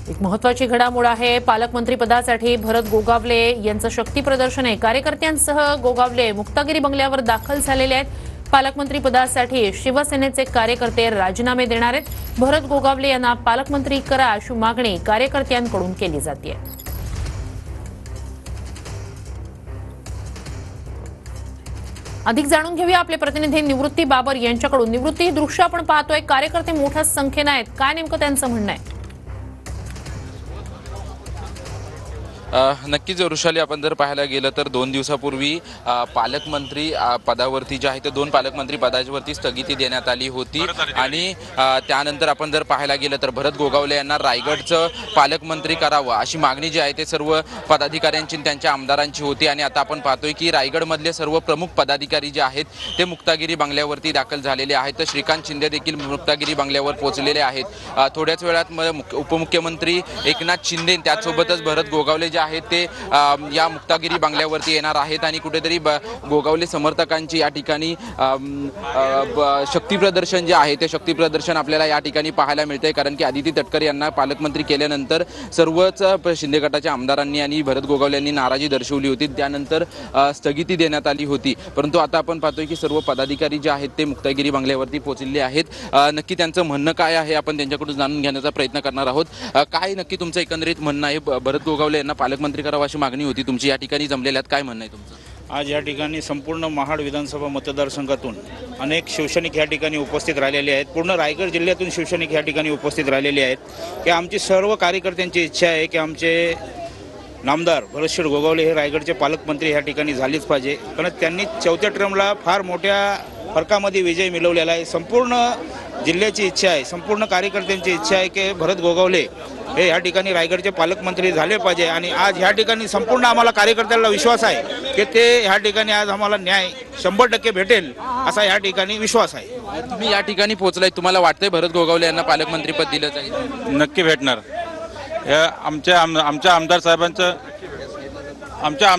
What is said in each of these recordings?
एक महत्त्वाची घडामोड आहे। पालकमंत्री पदासाठी भरत गोगावले यांचं शक्ती प्रदर्शन आहे। कार्यकर्त्यांसह गोगावले मुक्तागिरी बंगल्यावर दाखल झालेले आहेत। पालकमंत्री पदासाठी शिवसेनेचे कार्यकर्ते राजीनामे देणार आहेत। भरत गोगावले यांना पालकमंत्री करा अशी मागणी कार्यकर्त्यांकडून केली जाते। अधिक जाणून घेऊया आपले प्रतिनिधी निवृत्ती बाबर यांच्याकडून। निवृत्ती, दृश्य आपण पाहतोय, कार्यकर्ते मोठ्या संख्येने आहेत, काय नेमकं त्यांचं म्हणणं आहे? नक्कीच वृषाली, आपण जर पाहायला गेलं तर 2 दिवसापूर्वी पालकमंत्री पदावरती जे आहे ते 2 पालकमंत्री पदावरती स्थगिती देण्यात आली होती आणि त्यानंतर आपण जर पाहायला गेलं तर भरत गोगावले यांना रायगडचं पालकमंत्री करावं अशी मागणी जी आहे ते सर्व पदाधिकाऱ्यांची त्यांच्या आमदारांची होती। आणि आता आपण पाहतोय की रायगडमधले सर्व प्रमुख पदाधिकारी जे आहेत ते मुक्तागिरी बंगल्यावरती दाखल झालेले आहेत। तर श्रीकांत शिंदे देखील मुक्तागिरी बंगल्यावर पोहोचलेले आहेत। थोड्याच वेळात उपमुख्यमंत्री एकनाथ शिंदे त्यासोबतच भरत गोगावले आहेत ते या मुक्तागिरी बंगल्यावरती येणार आहेत आणि कुठेतरी गोगावले समर्थकांची या ठिकाणी शक्ती प्रदर्शन जे आहे ते शक्ती प्रदर्शन आपल्याला या ठिकाणी पाहायला मिळते। कारण की आदिती तटकरे यांना पालकमंत्री केल्यानंतर सर्वच शिंदे गटाच्या आमदारांनी आणि भरत गोगावले यांनी नाराजी दर्शवली होती, त्यानंतर स्थगिती देण्यात आली होती। परंतु आता आपण पाहतोय की सर्व पदाधिकारी जे आहेत ते मुक्तागिरी बंगल्यावरती पोहोचलेले आहेत। नक्की त्यांचं म्हणणं काय आहे आपण त्यांच्याकडून जाणून घेण्याचा प्रयत्न करणार आहोत। काय नक्की तुमचं एकंदरीत म्हणणं आहे? भरत गोगावले यांना पालकमंत्री करावं अशी मागणी होती तुमची, या ठिकाणी जमलेल्यात, काय म्हणणं आहे तुमचं? आज या ठिकाणी संपूर्ण महाड विधानसभा मतदारसंघातून अनेक शिवसैनिक या ठिकाणी उपस्थित राहिलेले आहेत। पूर्ण रायगड जिल्ह्यातून शिवसैनिक या ठिकाणी उपस्थित राहिलेले आहेत की आमची सर्व कार्यकर्त्यांची इच्छा आहे की आमचे नामदार भरत गोगावले हे रायगडचे पालकमंत्री या ठिकाणी झालेच पाहिजे। कारण त्यांनी 4थ्या टर्मला फार मोठ्या फरकामध्ये विजय मिळवलेला आहे। संपूर्ण जिल्ह्याची इच्छा आहे, संपूर्ण कार्यकर्त्यांची इच्छा आहे की भरत गोगावले हे या ठिकाणी रायगडचे पालकमंत्री झाले पाहिजे। आणि आज ह्या ठिकाणी संपूर्ण आम्हाला कार्यकर्त्यांना विश्वास आहे की ते ह्या ठिकाणी आज आम्हाला न्याय 100% भेटेल असा या ठिकाणी विश्वास आहे। तुम्ही या ठिकाणी पोहोचलाय, तुम्हाला वाटतंय भरत गोगावले यांना पालकमंत्रीपद दिलं जाईल? नक्की भेटणार। आमच्या आमदार साहेबांचं आमच्या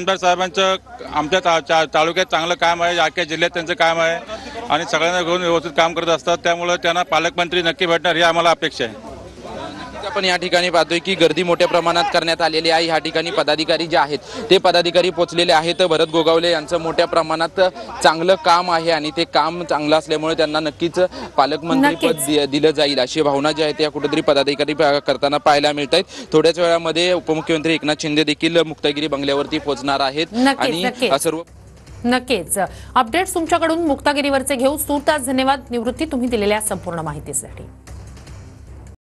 तालुक्यात चांगलं काम आहे, अख्ख्या जिल्ह्यात त्यांचं काम आहे आणि सगळ्यांना घेऊन व्यवस्थित काम करत असतात, त्यामुळे त्यांना पालकमंत्री नक्की भेटणार ही आम्हाला अपेक्षा आहे। आपण या ठिकाणी पाहतोय की गर्दी मोठ्या प्रमाणात करण्यात आलेली आहे। या ठिकाणी पदाधिकारी जे आहेत ते पदाधिकारी पोहोचलेले आहेत। भरत गोगावले यांचं मोठ्या प्रमाणात चांगलं काम आहे आणि ते काम चांगलं असल्यामुळे त्यांना नक्कीच पालकमंत्रीपद दिलं जाईल अशी भावना जी आहे त्या कुठेतरी पदाधिकारी करताना पाहायला मिळत आहेत। थोड्याच वेळामध्ये उपमुख्यमंत्री एकनाथ शिंदे देखील मुक्तागिरी बंगल्यावरती पोहोचणार आहेत आणि सर्व नक्कीच अपडेट्स तुमच्याकडून मुक्तागिरीवरचे घेऊ। तूर्तास धन्यवाद निवृत्ती, तुम्ही दिलेल्या संपूर्ण माहितीसाठी।